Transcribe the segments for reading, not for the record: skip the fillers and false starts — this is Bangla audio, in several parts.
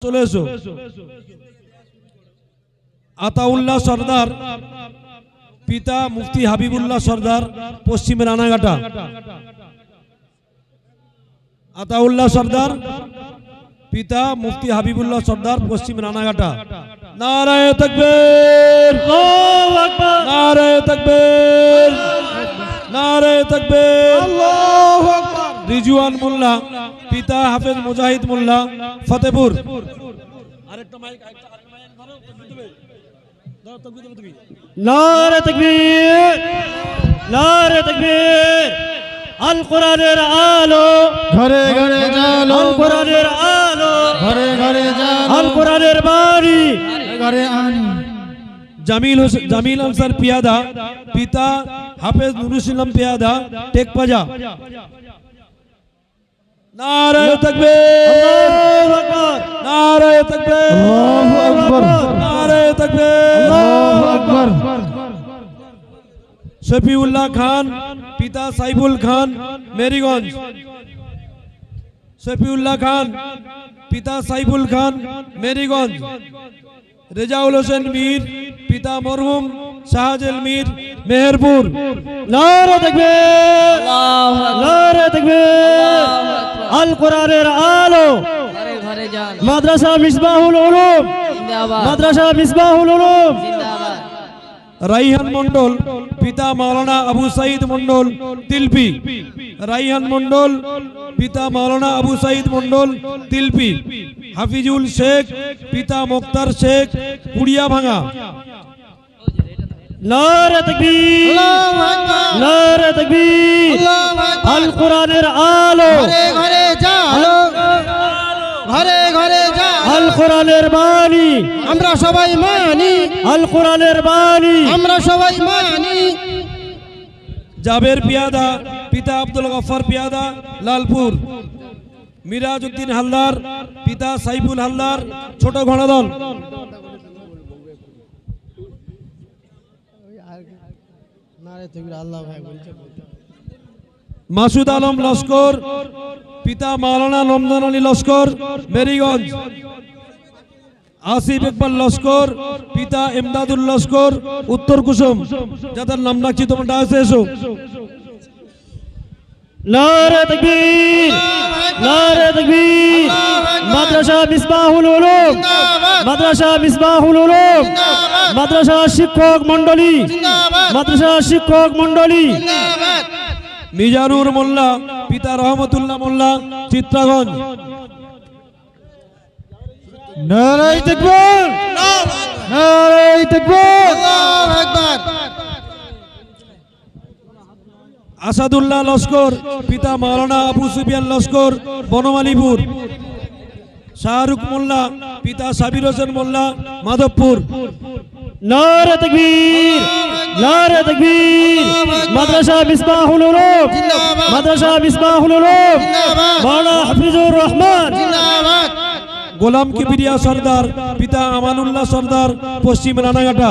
চলে এসো। আতাউল্লাহ সরদার, পিতা মুফতি হাবিবুল্লাহ সরদার, পশ্চিম রানাঘাটা। আতাউল্লাহ সরদার, পিতা মুফতি হাবিবুল্লাহ সরদার, পশ্চিম রানাঘাটা। নারায়ে তাকবীর, আল্লাহু আকবার, নারায়ে তাকবীর, নারায়ে তাকবীর, আল্লাহু আকবার। রিজওয়ান মোল্লা, পিতা হাফেজ মুজাহিদ মোল্লা, ফতেপুর। আরেকটা মাইক, আরেকটা মাইক ধরো, তাকবীর দেবে তুমি। নারে তাকবীর, নারে তাকবীর। আল কোরআনের আলো ঘরে ঘরে জালো, আল কোরআনের আলো ঘরে ঘরে জালো, আল কোরআনের বাণী ঘরে আনি। জামিল আনসার পিয়াদা, পিতা হাফেজ নুরুল ইসলাম পিয়াদা, টেকপাজা। নারায়ে তাকবীর, আল্লাহু আকবার, নারায়ে তাকবীর, আল্লাহু আকবার, নারায়ে তাকবীর, আল্লাহু আকবার। শফিউল্লাহ খান, পিতা সাইফুল খান, মেরিগঞ্জ। শফিউল্লাহ খান, পিতা সাইফুল খান, মেরিগঞ্জ। রেজাউল হোসেন মীর, পিতা মরহুম শাহজাল মীর, মেহেরপুর। নারে তাকবীর, নারে তাকবীর। আল কোরআনের আলো ঘরে ঘরে যান মাদ্রাসা মিসবাহুল উলুম, জিন্দাবাদ মাদ্রাসা মিসবাহুল উলুম। জিন্দাবাদ রাইহান মন্ডল, পিতা মাওলানা আবু সাইদ মন্ডল, তিলপি। রাইহান মন্ডল, পিতা মাওলানা আবু সাইদ মন্ডল, তিলপি। হাফিজুল শেখ, পিতা মুক্তার শেখ, কুড়িয়া ভাঙা। নারে তাকবীর, আল্লাহু আকবার, নারে তাকবীর। আল্লাহু আকবার। আল কোরআনের আলো ঘরে ঘরে জালো, ঘরে ঘরে জালো, আল কোরআনের বাণী আমরা সবাই মানি, আল কোরআনের বাণী। আমরা সবাই মানি। জাবের পিয়াদা, পিতা আব্দুল গফফার পিয়াদা, লালপুর। মিরাজউদ্দিন হালদার, পিতা সাইফুল হালদার, ছোট ঘোড়াদল। মাসুদ আলম লস্কর, পিতা মাওলানা রমজান আলী লস্কর, মেরিগঞ্জ। আসিফ ইকবাল লস্কর, পিতা ইমদাদুল লস্কর, উত্তর কুসুম। যাদের নাম রাখছি তোমরা ডাকে এসো। নারে তাকবীর, নারে তাকবীর। মাদ্রাসা মিসবাহুল উলুম, মাদ্রাসা মিসবাহুল উলুম। মাদ্রাসা শিক্ষক মণ্ডলী, মাদ্রাসা শিক্ষক মণ্ডলী। মিজানুর মোল্লা, পিতা রহমতুল্লাহ মোল্লা, চিত্রাগঞ্জ। নারে তাকবীর, নারে তাকবীর, আল্লাহু আকবার। আসাদুল্লাহ লস্কর, পিতা মাওলানা আবু সুফিয়ান লস্কর, বনমালীপুর। শাহরুখ মোল্লা, পিতা সাবির হোসেন মোল্লা, মাধবপুর। নারে তাকবীর, নারে তাকবীর। মাদ্রাসা মিসবাহুল উলুম, মাদ্রাসা মিসবাহুল উলুম। মাওলানা হাফিজুর রহমান। জিন্দাবাদ। গোলাম কিবরিয়া সরদার, পিতা আমানুল্লাহ সরদার, পশ্চিম রানাঘাটা।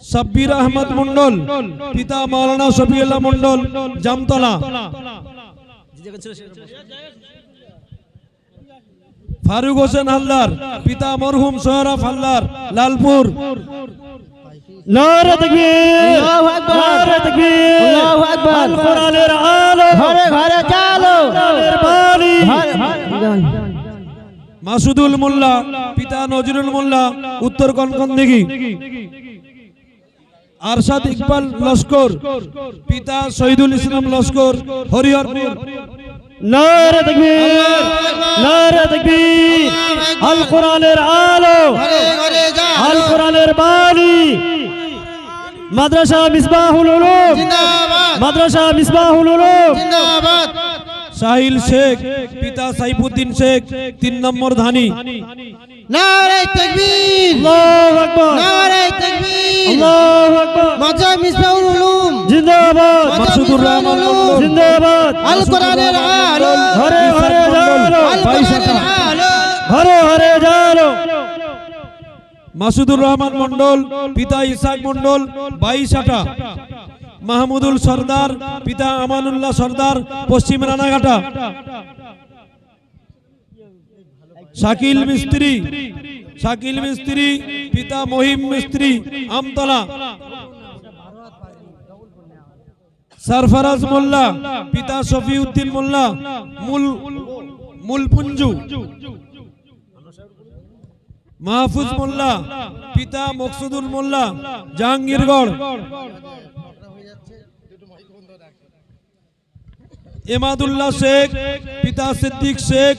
সাব্বির আহমদ মন্ডল, পিতা মাওলানা শফিউল্লাহ মন্ডল, জামতলা। ফারুক হোসেন হালদার, পিতা মরহুম সোহরাব হালদার, লালপুর। নারে তাকবীর, আল্লাহু আকবার, নারে তাকবীর। আল্লাহু আকবার। আল কোরআনের আলো ঘরে ঘরে জালো, কোরআনের বাণী। মাসুদুল মোল্লা, পিতা নজরুল মোল্লা, উত্তর কনকনদিঘি। আরশাদ ইকবাল লস্কর, পিতা শহীদুল ইসলাম লস্কর, হরিহরপুর। নারে তাকবীর, নারে তাকবীর। আল কোরআনের আলো, ঘরে ঘরে জালো, আল কোরআনের বাণী। মাদ্রাসা মিসবাহুল উলুম, জিন্দাবাদ, মাদ্রাসা মিসবাহুল উলুম। জিন্দাবাদ। সাহিল শেখ, পিতা সাইফুদ্দিন শেখ, 3 নম্বর ধানি। নারে তাকবীর, আল্লাহু আকবার, নারে তাকবীর। আল্লাহু আকবার। মাদ্রাসা মিসবাহুল উলুম, জিন্দাবাদ, মাসুদুর রহমান মন্ডল, জিন্দাবাদ। আল কোরআনের আলো, ঘরে ঘরে জালো, আল কোরআনের আলো। ঘরে ঘরে জালো। মাসুদুর রহমান মন্ডল, পিতা ইসাক মন্ডল, 22 মাহমুদুল সরদার, পিতা আমানুল্লাহ সরদার, পশ্চিম রানাঘাটা। শাকিল মিস্ত্রি, শাকিল মিস্ত্রি পিতা মহিম মিস্ত্রি আমতলা। সরফরাজ মোল্লা পিতা শফিউদ্দিন মোল্লা মূলপুঞ্জু। মাহফুজ মোল্লা পিতা মকসুদুল মোল্লা জাহাঙ্গীরগড়। এমাদুল্লাহ শেখ পিতা সিদ্দিক শেখ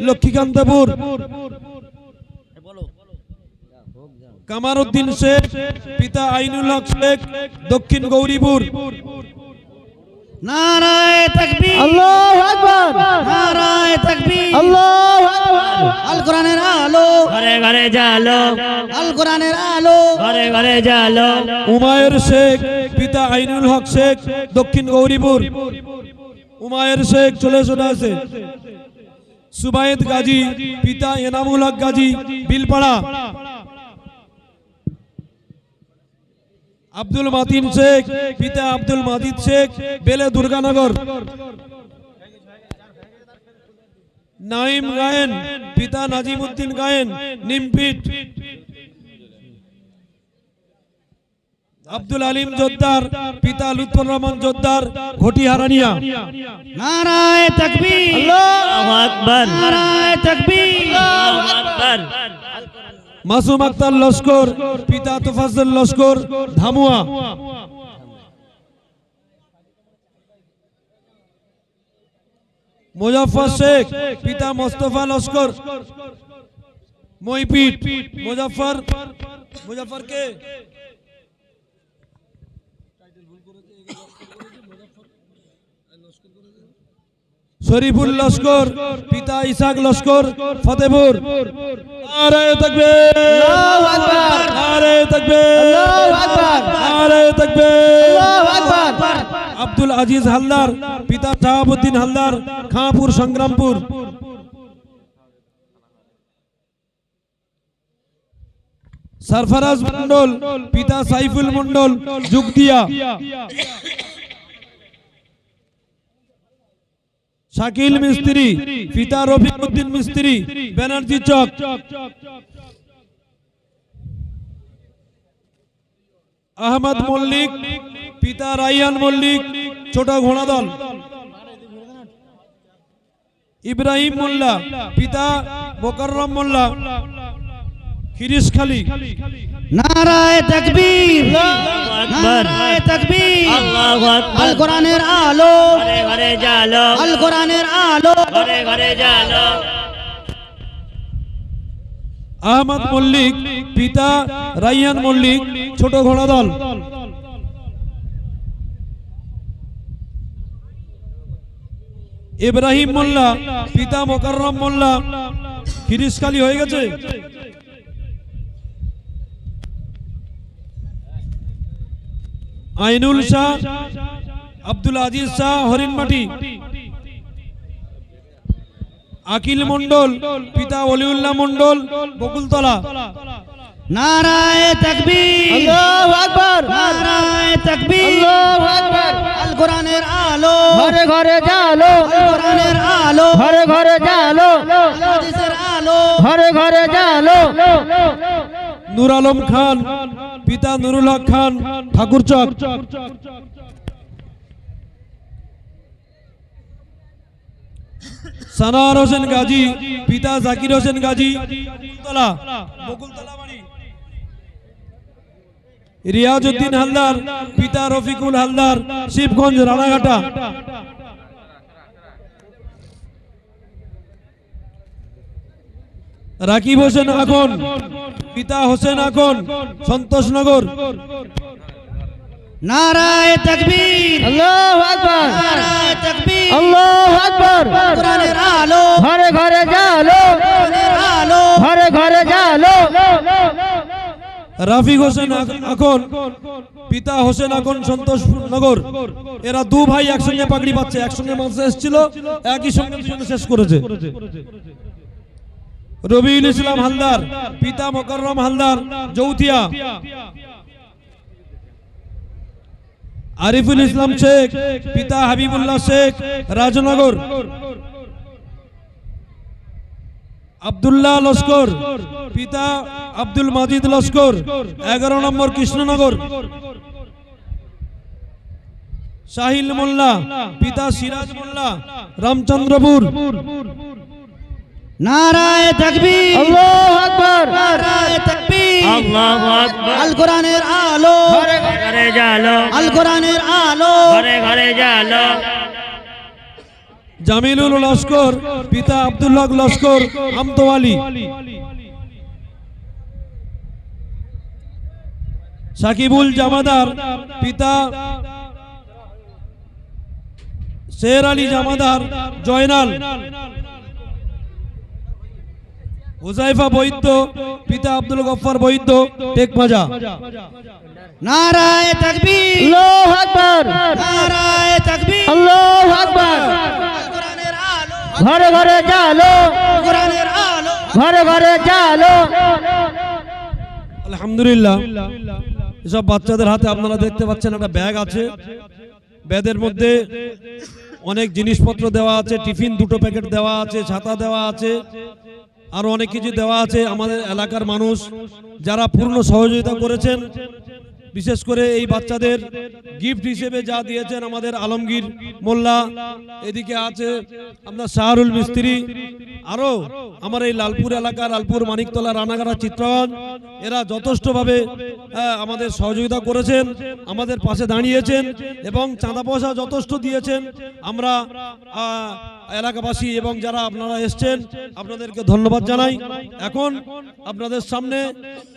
লক্ষ্মীকান্তপুর। কামারউদ্দিন শেখ পিতা আইনুল হক শেখ দক্ষিণ গৌরীপুর। নারায়ে তাকবীর, আল্লাহু আকবার, নারায়ে তাকবীর, আল্লাহু আকবার। আল কোরআনের আলো, ঘরে ঘরে জালো, আল কোরআনের আলো। ঘরে ঘরে জালো। উমায়ের শেখ পিতা আইনুল হক শেখ দক্ষিণ গৌরীপুর। উমায়ের শেখ চলে আছে। সুবায়েদ গাজী পিতা এনামুল হক গাজী বিলপাড়া। আব্দুল মাতিন শেখ পিতা আব্দুল মাজিদ শেখ বেলে দুর্গানগর। নাইম গায়েন পিতা নাজিমউদ্দিন গায়েন নিমপিট। আব্দুল আলিম জোদ্দার পিতা লুৎফর রহমান জোদ্দার ঘটিহারানিয়া। নারায়ে তাকবীর, আল্লাহু আকবার, নারায়ে তাকবীর, আল্লাহু আকবার। মাসুম আক্তার লস্কর পিতা তোফাজ্জল লস্কর ধামুয়া। মুজাফফর শেখ পিতা মোস্তফা লস্কর মইপিট। মুজাফফর কে শরীফুল লস্কর পিতা ইসাক লস্কর ফতেপুর। নারায়ে তাকবীর, আল্লাহু আকবার, নারায়ে তাকবীর, আল্লাহু আকবার, নারায়ে তাকবীর। আল্লাহু আকবার। আব্দুল আজিজ হালদার পিতা শাহাবুদ্দিন হালদার খাঁপুর সংগ্রামপুর। সরফরাজ মন্ডল পিতা সাইফুল মন্ডল যুগদিয়া। শাকিল মিস্ত্রি পিতা রফিকুদ্দিন মিস্ত্রি ব্যানার্জি চক। আহমদ মল্লিক পিতা রাইয়ান মল্লিক ছোট ঘোড়াদল। ইব্রাহিম মোল্লা পিতা মোকাররম মোল্লা খিরিশখালী। নারায়ে তাকবীর, আল্লাহু আকবার, নারায়ে তাকবীর, আল্লাহু আকবার। আল কোরআনের আলো, ঘরে ঘরে জালো, আল কোরআনের আলো। ঘরে ঘরে জালো। আহমদ মল্লিক পিতা রাইয়ান মল্লিক ছোট ঘোড়াদল। ইব্রাহিম মোল্লা পিতা মোকাররম মোল্লা খিরিশখালী হয়ে গেছে। আইনুল শাহ আব্দুল আজিজ শাহ হরিণমাটি। আকিল মন্ডল পিতা ওলিউল্লাহ মন্ডল বকুলতলা। নারায়ে তাকবীর, আল্লাহু আকবার, নারায়ে তাকবীর, আল্লাহু আকবার। আল কোরআনের আলো, ঘরে ঘরে জালো, আল কোরআনের আলো, ঘরে ঘরে জালো, আল হাদিসের আলো। ঘরে ঘরে জালো। নূর আলম খান পিতা নুরুল হক খান ঠাকুরচক। সানার হোসেন গাজী পিতা জাকির হোসেন গাজী বকুলতলা বাড়ি। রিয়াজউদ্দিন হালদার পিতা রফিকুল হালদার শিবগঞ্জ রানাঘাটা। রাকিব হোসেন আখন পিতা হোসেন আখন সন্তোষনগর। নারায়ে তাকবীর, আল্লাহু আকবার, নারায়ে তাকবীর, আল্লাহু আকবার। কোরআনের আলো, ঘরে ঘরে জালো, কোরআনের আলো। ঘরে ঘরে জালো। রাফিক হোসেন আখন পিতা হোসেন আখন সন্তোষনগর। এরা দু ভাই একসঙ্গে পাগড়ি পাচ্ছে, একসঙ্গে মাসে এসেছিল, একই সঙ্গে দুজনে শেষ করেছে। রবিউল ইসলাম হালদার পিতা মোকাররম হালদার যৌথিয়া। আরিফুল ইসলাম শেখ পিতা হাবিবুল্লাহ শেখ রাজনগর। আব্দুল্লাহ লস্কর, পিতা আব্দুল মাজিদ লস্কর, 11 নম্বর কৃষ্ণনগর। শাহিল মোল্লা, পিতা সিরাজ মোল্লা, রামচন্দ্রপুর। নারায়ে তাকবীর, আল্লাহু আকবার। নারায়ে তাকবীর, আল্লাহু আকবার। আল কোরআনের আলো, ঘরে ঘরে জালো, আল কোরআনের আলো। ঘরে ঘরে জালো। জামিলুল লস্কর, পিতা আব্দুল হক লস্কর, আমতোয়ালি। সাকিবুল জামাদার, পিতা শের আলী জামাদার, জয়নাল। হুজাইফা বৈদ্য, পিতা আব্দুল গফফার বৈদ্য, টেকমাজা। নারায়ে তাকবীর, আল্লাহু আকবার। নারায়ে তাকবীর, আল্লাহু আকবার। আল কোরআনের আলো, ঘরে ঘরে জালো, আল কোরআনের আলো। ঘরে ঘরে জালো। আলহামদুলিল্লাহ, এসব বাচ্চাদের হাতে আপনারা দেখতে পাচ্ছেন একটা ব্যাগ আছে। ব্যাগের মধ্যে অনেক জিনিসপত্র দেওয়া আছে, টিফিন 2টো প্যাকেট দেওয়া আছে, ছাতা দেওয়া আছে, আরো অনেক কিছু দেওয়া আছে। আমাদের এলাকার মানুষ যারা পূর্ণ সহযোগিতা করেছেন, বিশেষ করে এই বাচ্চাদের গিফট হিসেবে যা দিয়েছেন আমাদের আলমগীর মোল্লা, এদিকে আছে আপনার শাহরুল মিস্ত্রি, আরো আমার এই লালপুর এলাকা, লালপুর মানিকতলা, রানাগাড়া, চিত্রগঞ্জ, এরা যথেষ্টভাবে আমাদের সহযোগিতা করেছেন, আমাদের পাশে দাঁড়িয়েছেন এবং চাঁদা পয়সা যথেষ্ট দিয়েছেন। আমরা এলাকাবাসী এবং যারা আপনারা এসছেন আপনাদেরকে ধন্যবাদ জানাই। এখন আপনাদের সামনে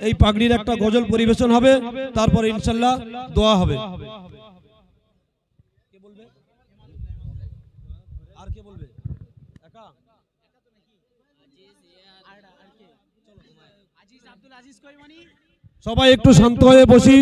এই পাগড়ির একটা গজল পরিবেশন হবে, তারপরে ইনশাল্লাহ দোয়া হবে। আর কে বলবে? একা? সবাই একটু শান্ত হয়ে বসি।